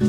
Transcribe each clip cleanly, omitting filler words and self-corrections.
Hey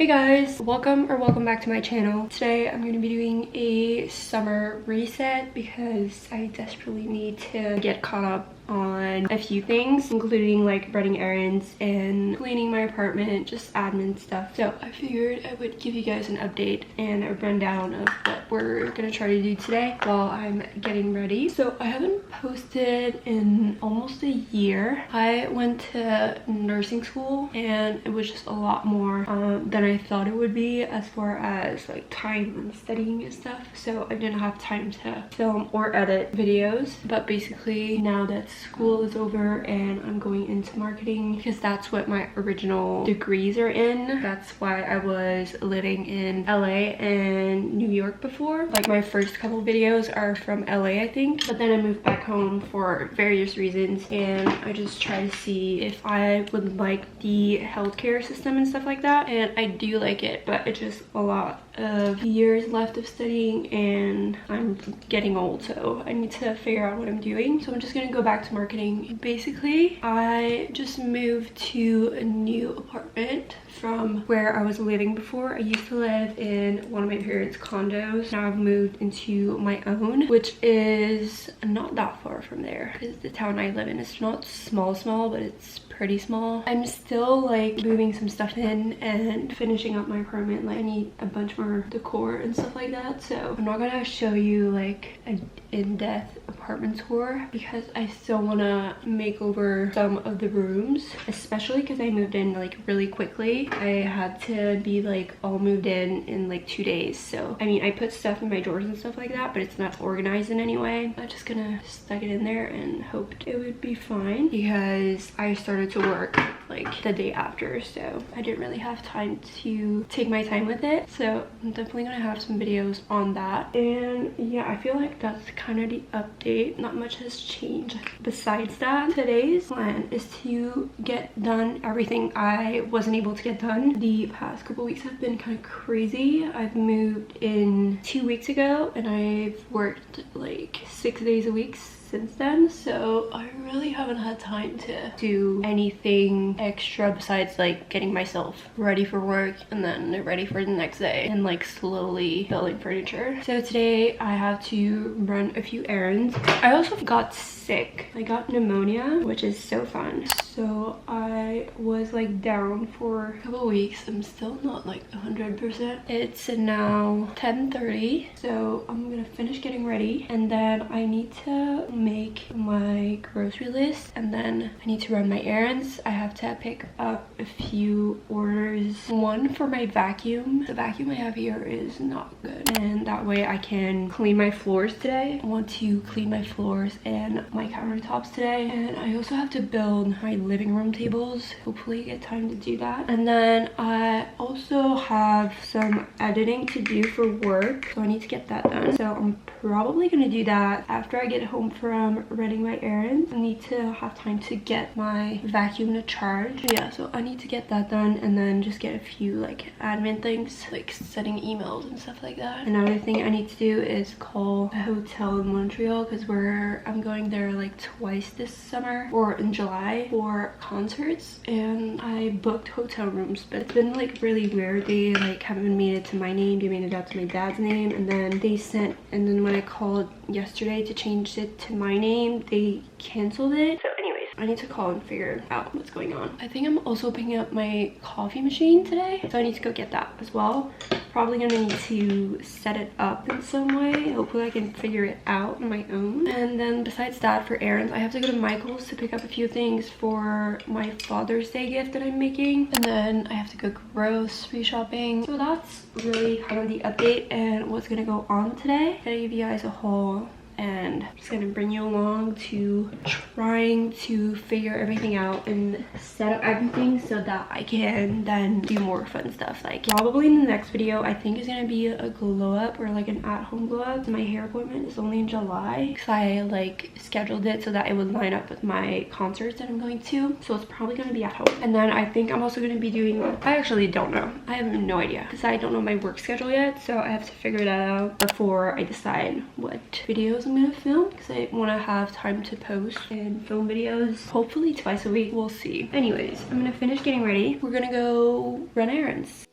guys, welcome back to my channel. Today I'm going to be doing a summer reset because I desperately need to get caught up on a few things, including like running errands and cleaning my apartment, just admin stuff. So I figured I would give you guys an update and a rundown of what we're gonna try to do today while I'm getting ready. So I haven't posted in almost a year. I went to nursing school and it was just a lot more than I thought it would be as far as like time and studying and stuff. So I didn't have time to film or edit videos, but basically now that school is over and I'm going into marketing because that's what my original degrees are in. That's why I was living in LA and New York before. Like my first couple videos are from LA, I think, but then I moved back home for various reasons and I just try to see if I would like the healthcare system and stuff like that, and I do like it, but it's just a lot of years left of studying and I'm getting old, so I need to figure out what I'm doing. So I'm just gonna go back to marketing. Basically, I just moved to a new apartment from where I was living before. I used to live in one of my parents' condos. Now I've moved into my own, which is not that far from there because the town I live in is not small, but it's pretty small. I'm still like moving some stuff in and finishing up my apartment. Like I need a bunch more decor and stuff like that, so I'm not gonna show you like an in-depth apartment tour because I still want to make over some of the rooms, especially because I moved in like really quickly. I had to be like all moved in like 2 days. So I mean, I put stuff in my drawers and stuff like that, but it's not organized in any way. I'm just gonna stuck it in there and hoped it would be fine because I started to work like the day after, so I didn't really have time to take my time with it. So I'm definitely gonna have some videos on that. And yeah, I feel like that's kind of the update. Not much has changed besides that. Today's plan is to get done everything I wasn't able to get done. The past couple weeks have been kind of crazy. I've moved in 2 weeks ago and I've worked like 6 days a week since then, so I really haven't had time to do anything extra besides like getting myself ready for work and then ready for the next day and like slowly building furniture. So today I have to run a few errands. I also got sick. I got pneumonia, which is so fun. So I was like down for a couple weeks. I'm still not like 100%. It's now 10:30, so I'm gonna finish getting ready and then I need to make my grocery list and then I need to run my errands. I have to pick up a few orders. One for my vacuum. The vacuum I have here is not good, and that way I can clean my floors today. I want to clean my floors and my countertops today, and I also have to build my living room tables. Hopefully get time to do that. And then I also have some editing to do for work, so I need to get that done. So I'm probably gonna do that after I get home from running my errands. I need to have time to get my vacuum to charge. Yeah, so I need to get that done and then just get a few like admin things like sending emails and stuff like that. Another thing I need to do is call a hotel in Montreal because I'm going there like twice this summer or in July for concerts, and I booked hotel rooms, but it's been like really weird. They like haven't made it to my name, they made it out to my dad's name, and then when I called yesterday to change it to my name, they canceled it. So anyways, I need to call and figure out what's going on. I think I'm also picking up my coffee machine today, so I need to go get that as well. Probably gonna need to set it up in some way. Hopefully I can figure it out on my own. And then besides that, for errands, I have to go to Michael's to pick up a few things for my Father's Day gift that I'm making. And then I have to go grocery shopping. So that's really kind of the update and what's gonna go on today. I'm gonna give you guys a whole and I'm just gonna bring you along to trying to figure everything out and set up everything so that I can then do more fun stuff. Like probably in the next video, I think is gonna be a glow up or like an at-home glow up. My hair appointment is only in July because I like scheduled it so that it would line up with my concerts that I'm going to. So it's probably gonna be at home. And then I think I'm also gonna be doing, I actually don't know. I have no idea because I don't know my work schedule yet. So I have to figure that out before I decide what videos I'm gonna film, because I want to have time to post and film videos hopefully twice a week. We'll see. Anyways, I'm gonna finish getting ready. We're gonna go run errands.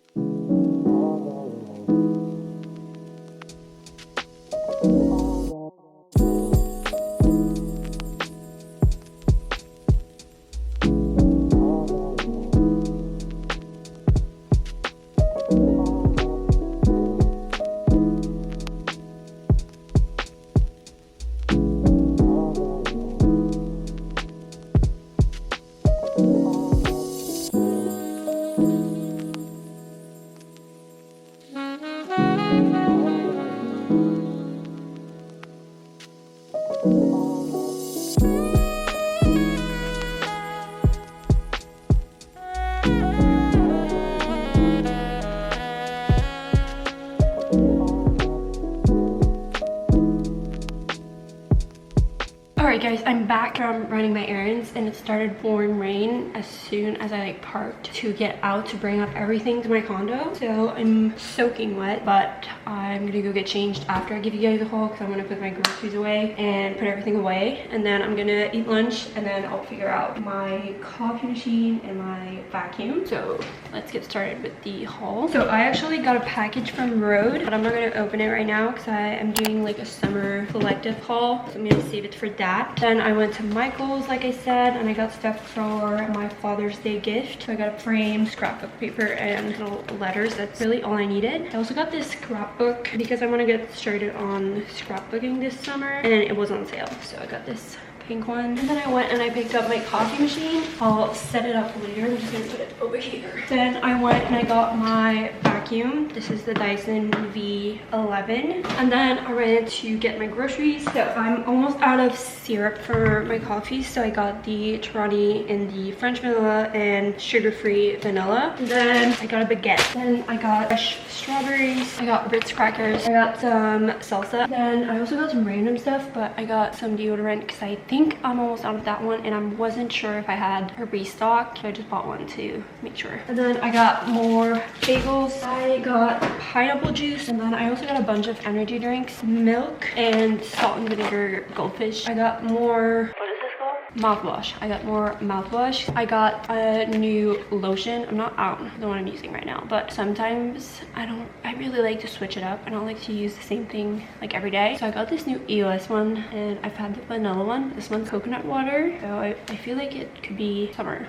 Alright guys, I'm back from running my errands and it started pouring rain as soon as I like parked to get out to bring up everything to my condo. So I'm soaking wet, but I'm gonna go get changed after I give you guys a haul because I'm gonna put my groceries away and put everything away. And then I'm gonna eat lunch and then I'll figure out my coffee machine and my vacuum. So let's get started with the haul. So I actually got a package from Rode, but I'm not gonna open it right now because I am doing like a summer collective haul. So I'm gonna save it for that. Then I went to Michael's, like I said, and I got stuff for my Father's Day gift. So I got a frame, scrapbook paper, and little letters. That's really all I needed. I also got this scrapbook because I want to get started on scrapbooking this summer, and it was on sale. So I got this pink one. And then I went and I picked up my coffee machine. I'll set it up later. I'm just gonna put it over here. Then I went and I got my vacuum. This is the Dyson V11. And then I ran to get my groceries. So I'm almost out of syrup for my coffee. So I got the Torani in the French vanilla and sugar-free vanilla. And then I got a baguette. Then I got fresh strawberries. I got Ritz crackers. I got some salsa. Then I also got some random stuff, but I got some deodorant because I think I'm almost out of that one and I wasn't sure if I had a restock, so I just bought one to make sure. And then I got more bagels. I got pineapple juice, and then I also got a bunch of energy drinks, milk, and salt and vinegar goldfish. I got more, what is this called? Mouthwash. I got more mouthwash. I got a new lotion. I'm not out the one I'm using right now, but sometimes I really like to switch it up. I don't like to use the same thing like every day. So I got this new EOS one, and I've had the vanilla one. This one's coconut water, so I feel like it could be summer.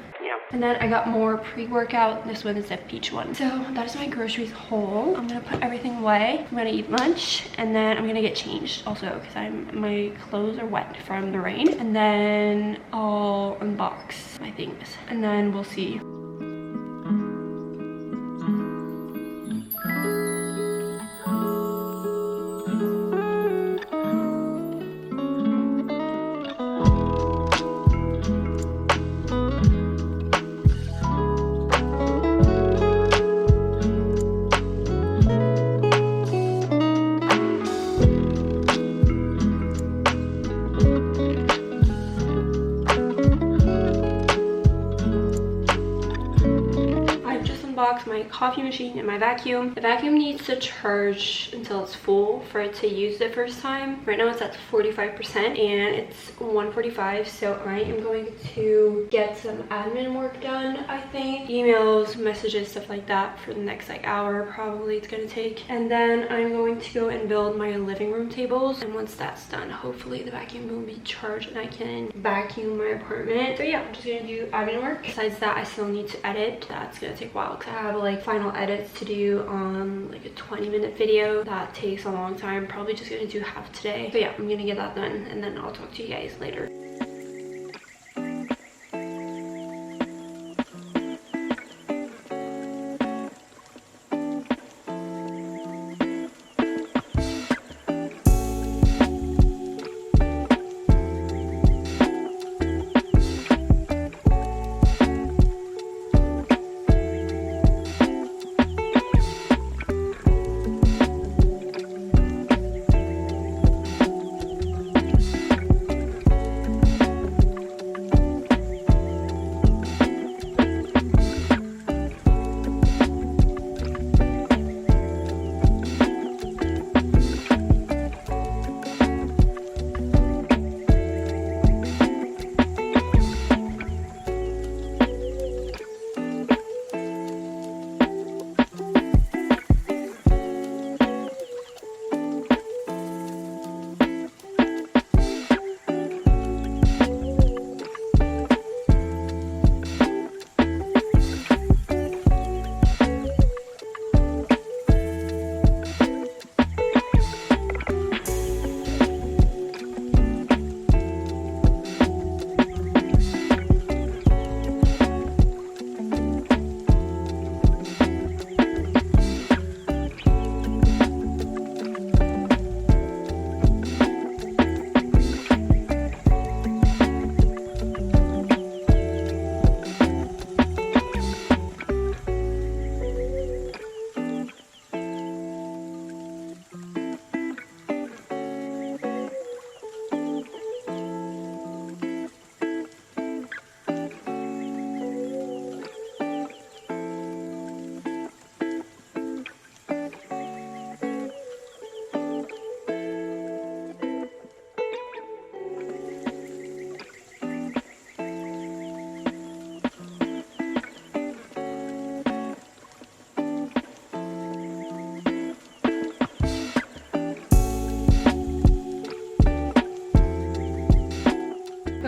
And then I got more pre-workout. This one is a peach one. So that is my groceries haul. I'm gonna put everything away. I'm gonna eat lunch and then I'm gonna get changed also because my clothes are wet from the rain. And then I'll unbox my things and then we'll see. My coffee machine and my vacuum. The vacuum needs to charge until it's full for it to use the first time. Right now it's at 45% and it's 1:45, so I am going to get some admin work done. I think emails, messages, stuff like that for the next like hour probably it's gonna take. And then I'm going to go and build my living room tables, and once that's done, hopefully the vacuum will be charged and I can vacuum my apartment. So yeah, I'm just gonna do admin work. Besides that, I still need to edit. That's gonna take a while because I have like final edits to do on like a 20-minute video. That takes a long time. Probably just gonna do half today. So yeah, I'm gonna get that done and then I'll talk to you guys later.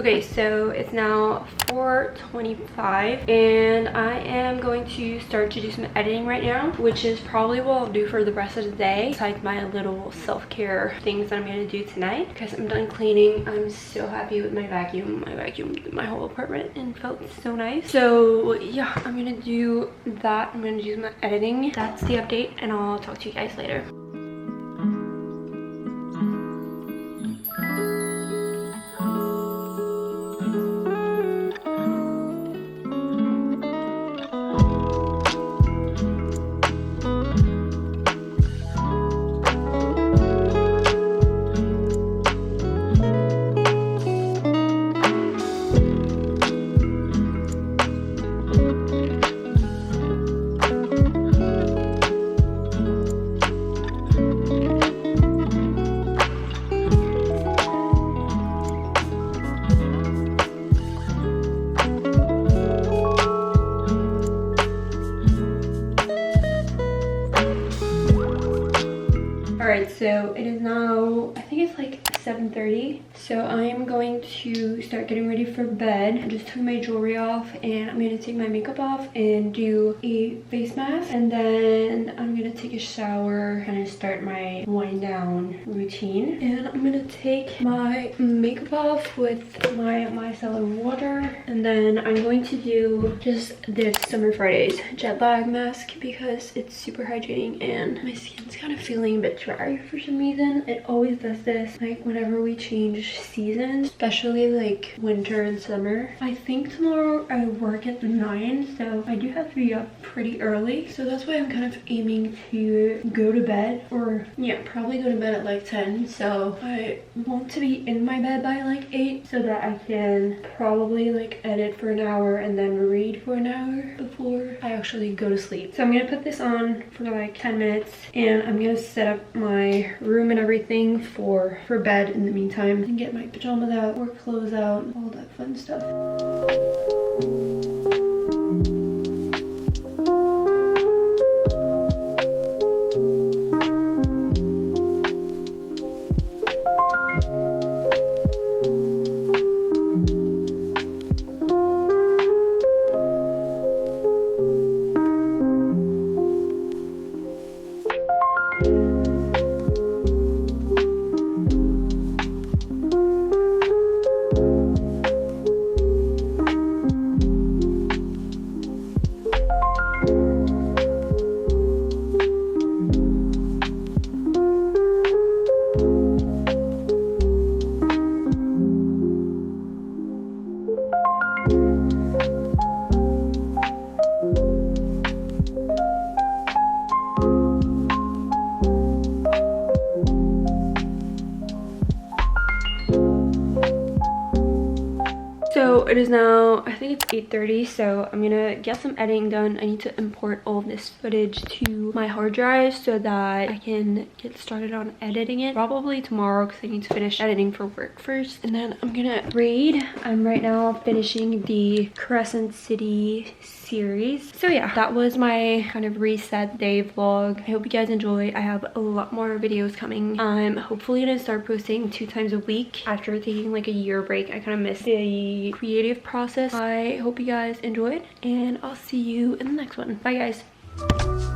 Okay, so it's now 4:25 and I am going to start to do some editing right now, which is probably what I'll do for the rest of the day, besides my little self-care things that I'm going to do tonight. Because I'm done cleaning. I'm so happy with my vacuum. I vacuumed my whole apartment and felt so nice. So yeah, I'm going to do that. I'm going to do my editing. That's the update, and I'll talk to you guys later. Alright, so it is now, I think it's like 7:30. So I am going to start getting ready for bed. I just took my jewelry off and I'm going to take my makeup off and do a face mask. And then I'm going to take a shower and start my wind down routine. And I'm going to take my makeup off with my micellar water. And then I'm going to do just this Summer Fridays jet lag mask because it's super hydrating and my skin's kind of feeling a bit dry for some reason. It always does this like whenever we change seasons, especially like winter and summer. I think tomorrow I work at 9, so I do have to be up pretty early. So that's why I'm kind of aiming to go to bed, or yeah, probably go to bed at like 10. So I want to be in my bed by like 8 so that I can probably like edit for an hour and then read for an hour before I actually go to sleep. So I'm gonna put this on for like 10 minutes and I'm gonna set up my room and everything for bed in the meantime and get my pajamas out, work clothes out, all that fun stuff. So it is now, I think it's 8:30, so I'm gonna get some editing done. I need to import all of this footage to my hard drive so that I can get started on editing it. Probably tomorrow because I need to finish editing for work first. And then I'm gonna read. I'm right now finishing the Crescent City series. So yeah, that was my kind of reset day vlog. I hope you guys enjoy. I have a lot more videos coming. I'm hopefully gonna start posting 2 times a week after taking like a year break. I kind of missed the creative process. I hope you guys enjoyed and I'll see you in the next one. Bye guys.